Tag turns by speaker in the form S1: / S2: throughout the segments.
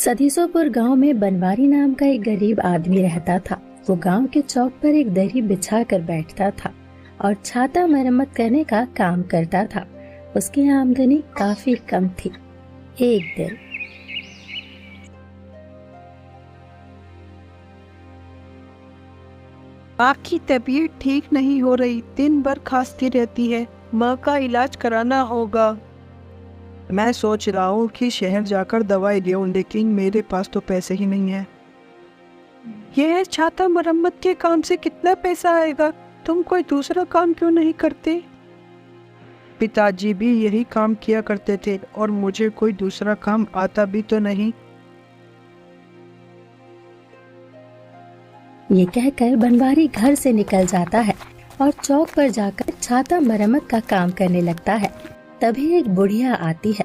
S1: सतीसोपुर गांव में बनवारी नाम का एक गरीब आदमी रहता था। वो गांव के चौक पर एक दरी बिछा कर बैठता था और छाता मरम्मत करने का काम करता था। उसकी आमदनी काफी कम थी। एक दिन
S2: माँ की तबीयत ठीक नहीं हो रही, दिन भर खांसती रहती है। माँ का इलाज कराना होगा। मैं सोच रहा हूँ कि शहर जाकर दवाई लूं, लेकिन मेरे पास तो पैसे ही नहीं है। यह छाता मरम्मत के काम से कितना पैसा आएगा? तुम कोई दूसरा काम क्यों नहीं करते? पिताजी भी यही काम किया करते थे और मुझे कोई दूसरा काम आता भी तो नहीं।
S1: ये कहकर बनवारी घर से निकल जाता है और चौक पर जाकर छाता मरम्मत का काम करने लगता है। तभी एक बुढ़िया आती है।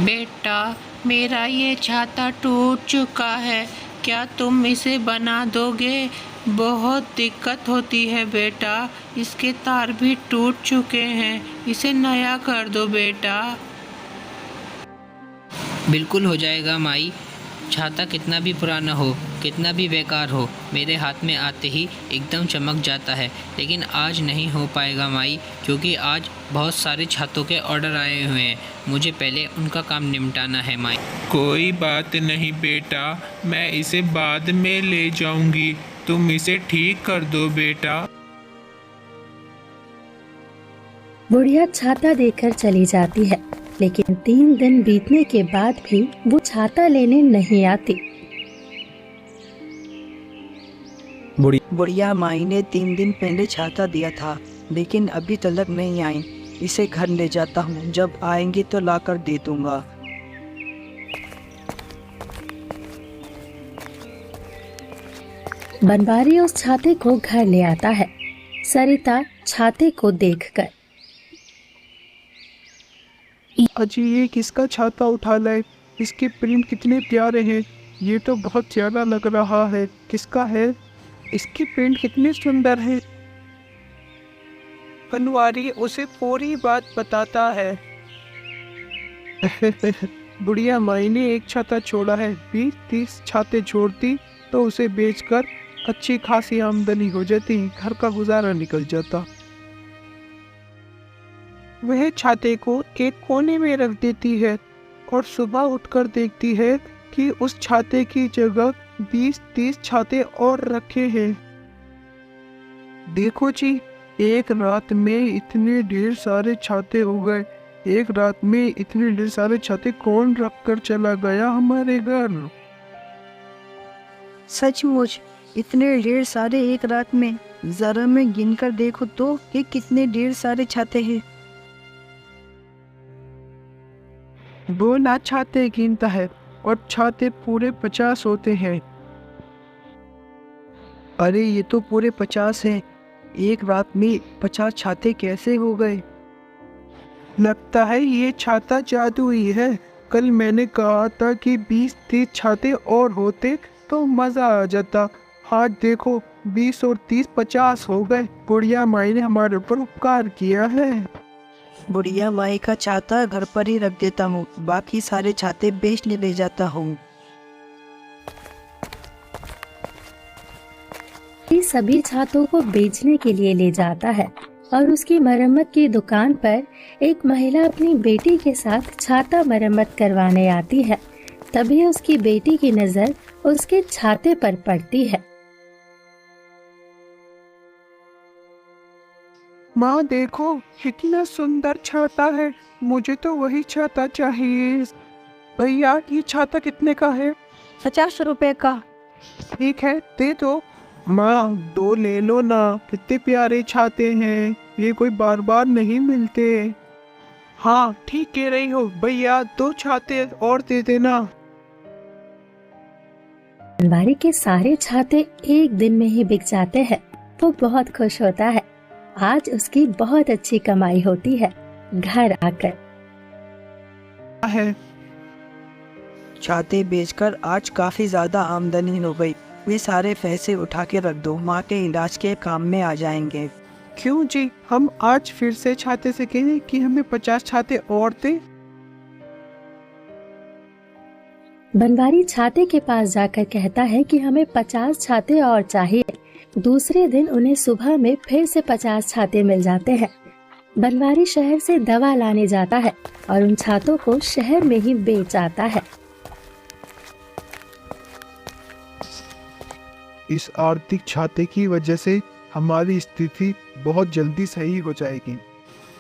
S3: बेटा, मेरा ये छाता टूट चुका है, क्या तुम इसे बना दोगे? बहुत दिक्कत होती है बेटा, इसके तार भी टूट चुके हैं, इसे नया कर दो बेटा।
S4: बिल्कुल हो जाएगा माई। छाता कितना भी पुराना हो, कितना भी बेकार हो, मेरे हाथ में आते ही एकदम चमक जाता है। लेकिन आज नहीं हो पाएगा माई, क्योंकि आज बहुत सारे छातों के ऑर्डर आए हुए हैं। मुझे पहले उनका काम निपटाना है माई।
S5: कोई बात नहीं बेटा, मैं इसे बाद में ले जाऊंगी, तुम इसे ठीक कर दो बेटा।
S1: बुढ़िया छाता देकर चली जाती है, लेकिन 3 दिन बीतने के बाद भी वो छाता लेने नहीं आती।
S2: बुढ़िया माई ने 3 दिन पहले छाता दिया था, लेकिन अभी तक नहीं आई। इसे घर ले जाता हूँ, जब आएंगे तो लाकर दे दूंगा।
S1: बनवारी उस छाते को घर ले आता है। सरिता छाते को देखकर,
S6: अजी ये किसका छाता उठा लाए? इसके प्रिंट कितने प्यारे हैं। ये तो बहुत प्यारा लग रहा है। किसका है? इसकी प्रिंट कितनी सुंदर है। बनवारी उसे पूरी बात बताता है। बुढ़िया माई ने एक छाता छोड़ा है, 20-30 छाते छोड़ती तो उसे बेचकर अच्छी खासी आमदनी हो जाती, घर का गुजारा निकल जाता। वह छाते को एक कोने में रख देती है और सुबह उठकर देखती है कि उस छाते की जगह 20-30 छाते और रखे हैं। देखो जी, एक रात में इतने ढेर सारे छाते हो गए। एक रात में इतने ढेर सारे छाते कौन रख कर चला गया हमारे घर?
S2: सचमुच इतने ढेर सारे एक रात में? जरा मैं गिन कर देखो तो कि कितने ढेर सारे छाते हैं।
S6: वो ना छाते गिनता है और छाते पूरे 50 होते हैं। अरे ये तो पूरे 50 हैं। एक रात में 50 छाते कैसे हो गए? लगता है ये छाता जादुई है। कल मैंने कहा था कि 20-30 छाते और होते तो मजा आ जाता। आज देखो 20 और 30 50 हो गए। बुढ़िया माई ने हमारे ऊपर उपकार किया है।
S2: बुढ़िया माई का छाता घर पर ही रख देता हूँ, बाकी सारे छाते बेचने ले जाता हूँ।
S1: ये सभी छातों को बेचने के लिए ले जाता है और उसकी मरम्मत की दुकान पर एक महिला अपनी बेटी के साथ छाता मरम्मत करवाने आती है। तभी उसकी बेटी की नजर उसके छाते पर पड़ती है।
S6: माँ देखो कितना सुंदर छाता है, मुझे तो वही छाता चाहिए। भैया ये छाता कितने का है?
S2: 50 रुपए का।
S6: ठीक है दे दो। माँ 2 ले लो ना, कितने प्यारे छाते हैं, ये कोई बार बार नहीं मिलते। हाँ ठीक कह रही हो भैया, 2 छाते और दे देना।
S1: बनवारी के सारे छाते एक दिन में ही बिक जाते हैं। वो बहुत खुश होता है। आज उसकी बहुत अच्छी कमाई होती है। घर आकर
S6: है
S2: छाते बेचकर आज काफी ज्यादा आमदनी हो गई। वे सारे पैसे उठा के रख दो, माँ के इलाज के काम में आ जाएंगे।
S6: क्यों जी, हम आज फिर से छाते से कहें कि हमें 50 छाते और दे।
S1: बनवारी छाते के पास जाकर कहता है कि हमें 50 छाते और चाहिए। दूसरे दिन उन्हें सुबह में फिर से 50 छाते मिल जाते हैं। बनवारी शहर से दवा लाने जाता है और उन छातों को शहर में ही बेच आता है।
S6: इस आर्थिक छाते की वजह से हमारी स्थिति बहुत जल्दी सही हो जाएगी।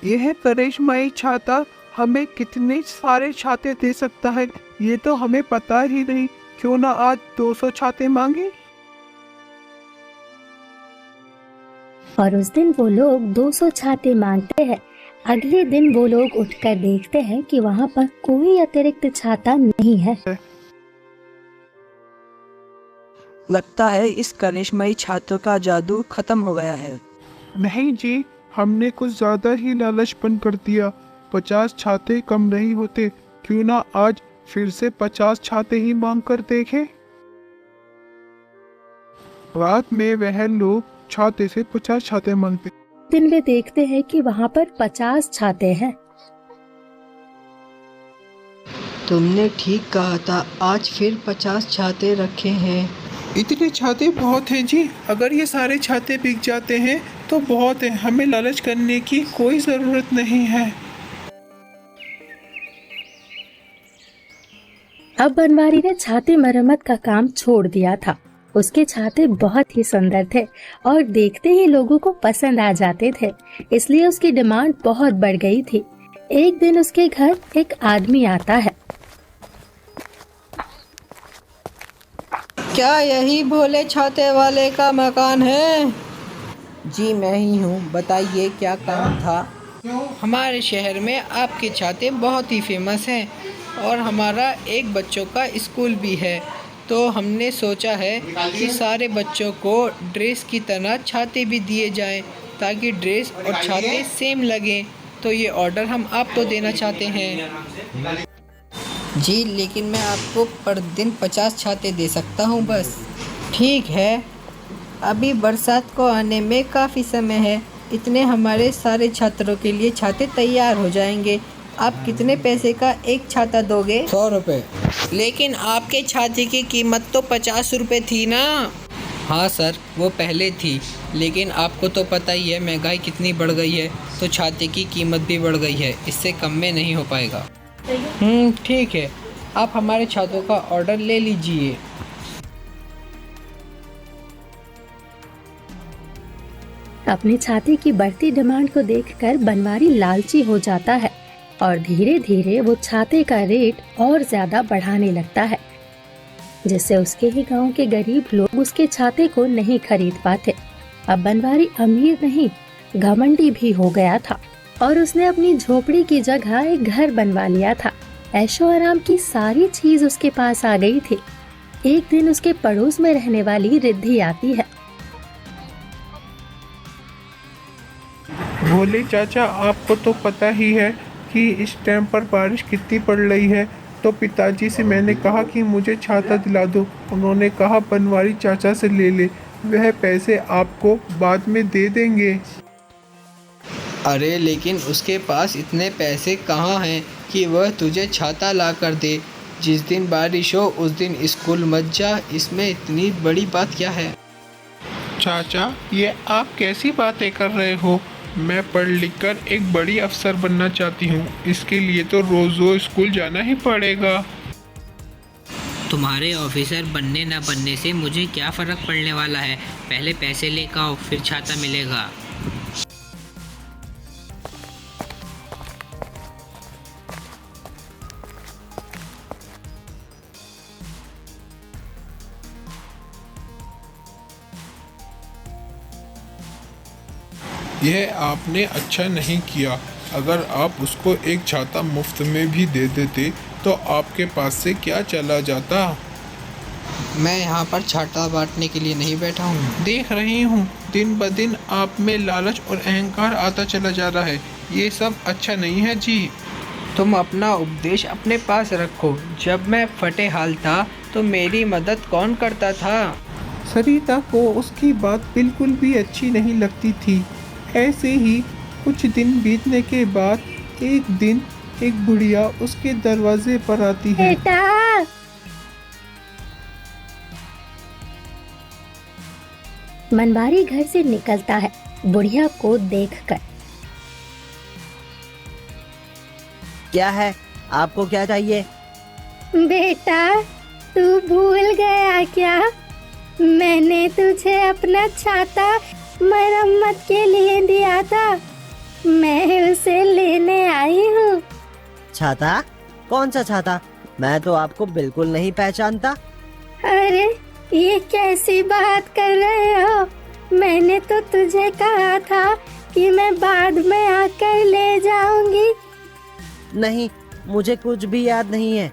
S6: यह करिश्माई छाता हमें कितने सारे छाते दे सकता है, ये तो हमें पता ही नहीं। क्यों ना आज 200 छाते मांगे।
S1: और उस दिन वो लोग 200 छाते मांगते हैं। अगले दिन वो लोग उठकर देखते हैं कि वहाँ पर कोई अतिरिक्त छाता नहीं है।
S2: लगता है इस करिश्माई छातों का जादू खत्म हो गया है।
S6: नहीं जी, हमने कुछ ज्यादा ही लालचपन कर दिया। 50 छाते कम नहीं होते। क्यों ना आज फिर से 50 छाते ही मांग कर देखें। रात में वह लोग छाते से 50 छाते मांगते।
S1: दिन वे देखते हैं कि वहाँ पर 50 छाते हैं।
S2: तुमने ठीक कहा था, आज फिर 50 छाते रखे हैं।
S6: इतने छाते बहुत हैं जी। अगर ये सारे छाते बिक जाते हैं तो बहुत है। हमें लालच करने की कोई जरूरत नहीं है।
S1: अब बनवारी ने छाते मरम्मत का काम छोड़ दिया था। उसके छाते बहुत ही सुंदर थे और देखते ही लोगों को पसंद आ जाते थे, इसलिए उसकी डिमांड बहुत बढ़ गई थी। एक दिन उसके घर एक आदमी आता है।
S7: क्या यही भोले छाते वाले का मकान है? जी मैं ही हूँ, बताइए क्या काम था?
S4: हमारे शहर में आपके छाते बहुत ही फेमस हैं और हमारा एक बच्चों का स्कूल भी है, तो हमने सोचा है कि सारे बच्चों को ड्रेस की तरह छाते भी दिए जाएं ताकि ड्रेस और छाते सेम लगें। तो ये ऑर्डर हम आपको देना चाहते हैं।
S7: जी लेकिन मैं आपको पर दिन 50 छाते दे सकता हूँ बस।
S4: ठीक है,
S7: अभी बरसात को आने में काफ़ी समय है, इतने हमारे सारे छात्रों के लिए छाते तैयार हो जाएंगे। आप कितने पैसे का एक छाता दोगे?
S2: 100 रुपये।
S4: लेकिन आपके छाते की कीमत तो 50 रुपये थी ना? हाँ सर, वो पहले थी, लेकिन आपको तो पता ही है महंगाई कितनी बढ़ गई है, तो छाते की कीमत भी बढ़ गई है, इससे कम में नहीं हो पाएगा। ठीक है, आप हमारे छातों का ऑर्डर ले लीजिए।
S1: अपने छाते की बढ़ती डिमांड को देखकर बनवारी लालची हो जाता है और धीरे धीरे वो छाते का रेट और ज्यादा बढ़ाने लगता है, जिससे उसके ही गांव के गरीब लोग उसके छाते को नहीं खरीद पाते। अब बनवारी अमीर नहीं, घमंडी भी हो गया था और उसने अपनी झोपड़ी की जगह एक घर बनवा लिया था। ऐशो आराम की सारी चीज उसके पास आ गई थी। एक दिन उसके पड़ोस में रहने वाली रिद्धि आती है।
S6: भोले चाचा, आपको तो पता ही है कि इस टाइम पर बारिश कितनी पड़ रही है, तो पिताजी से मैंने कहा कि मुझे छाता दिला दो। उन्होंने कहा बनवारी चाचा से ले ले, वह पैसे आपको बाद में दे देंगे।
S4: अरे लेकिन उसके पास इतने पैसे कहाँ हैं कि वह तुझे छाता ला कर दे। जिस दिन बारिश हो उस दिन स्कूल मत जा, इसमें इतनी बड़ी बात क्या है?
S5: चाचा, ये आप कैसी बातें कर रहे हो? मैं पढ़ लिख कर एक बड़ी अफसर बनना चाहती हूँ। इसके लिए तो रोज़ स्कूल जाना ही पड़ेगा।
S4: तुम्हारे ऑफिसर बनने ना बनने से मुझे क्या फ़र्क पड़ने वाला है। पहले पैसे लेकर आओ, फिर छाता मिलेगा।
S5: यह आपने अच्छा नहीं किया। अगर आप उसको एक छाता मुफ्त में भी दे देते तो आपके पास से क्या चला जाता।
S4: मैं यहाँ पर छाता बांटने के लिए नहीं बैठा हूँ।
S5: देख रही हूँ दिन ब दिन आप में लालच और अहंकार आता चला जा रहा है। ये सब अच्छा नहीं है जी।
S4: तुम अपना उपदेश अपने पास रखो। जब मैं फटे हाल था तो मेरी मदद कौन करता था?
S6: सरिता को उसकी बात बिल्कुल भी अच्छी नहीं लगती थी। ऐसे ही कुछ दिन बीतने के बाद एक दिन एक बुढ़िया उसके दरवाजे पर आती है।
S1: बेटा, बनवारी घर से निकलता है बुढ़िया को देखकर।
S8: क्या है, आपको क्या चाहिए?
S1: बेटा, तू भूल गया क्या? मैंने तुझे अपना छाता मरम्मत के लिए दिया था। मैं उसे लेने आई हूँ।
S8: छाता? कौन सा छाता? मैं तो आपको बिल्कुल नहीं पहचानता।
S1: अरे, ये कैसी बात कर रहे हो? मैंने तो तुझे कहा था कि मैं बाद में आकर ले जाऊंगी।
S8: नहीं, मुझे कुछ भी याद नहीं है।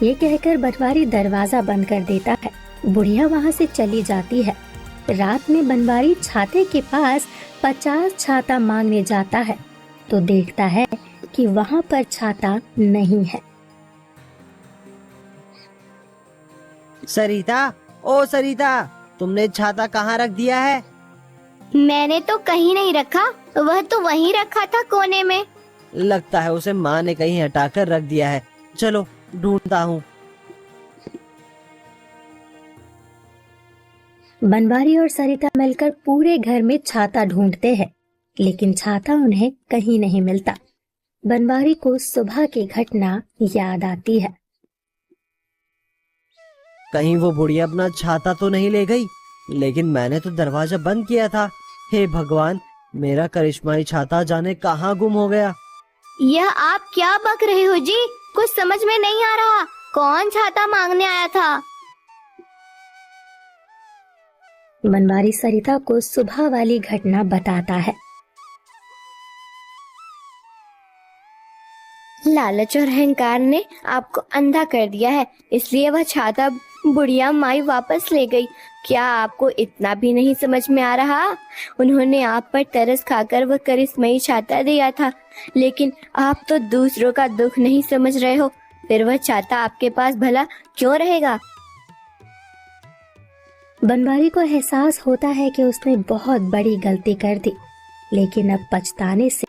S1: ये कहकर बनवारी दरवाजा बंद कर देता है। बुढ़िया वहाँ से चली जाती है। रात में बनवारी छाते के पास 50 छाता मांगने जाता है तो देखता है कि वहाँ पर छाता नहीं है।
S8: सरिता, ओ सरिता, तुमने छाता कहाँ रख दिया है?
S9: मैंने तो कहीं नहीं रखा, वह तो वहीं रखा था कोने में।
S8: लगता है उसे माँ ने कहीं हटाकर रख दिया है। चलो ढूंढता हूँ।
S1: बनवारी और सरिता मिलकर पूरे घर में छाता ढूंढते हैं, लेकिन छाता उन्हें कहीं नहीं मिलता। बनवारी को सुबह की घटना याद आती है।
S8: कहीं वो बुढ़िया अपना छाता तो नहीं ले गई? लेकिन मैंने तो दरवाजा बंद किया था। हे भगवान, मेरा करिश्माई छाता जाने कहाँ गुम हो गया।
S9: यह आप क्या बक रहे हो जी? कुछ समझ में नहीं आ रहा। कौन छाता मांगने आया था?
S1: बनवारी सरिता को सुबह वाली घटना बताता है।
S9: लालच और अहंकार ने आपको अंधा कर दिया है, इसलिए वह छाता बुढ़िया माई वापस ले गई। क्या आपको इतना भी नहीं समझ में आ रहा? उन्होंने आप पर तरस खाकर वह करिश्माई छाता दिया था, लेकिन आप तो दूसरों का दुख नहीं समझ रहे हो। फिर वह छाता आपके पास भला क्यों रहेगा?
S1: बनवारी को एहसास होता है कि उसने बहुत बड़ी गलती कर दी, लेकिन अब पछताने से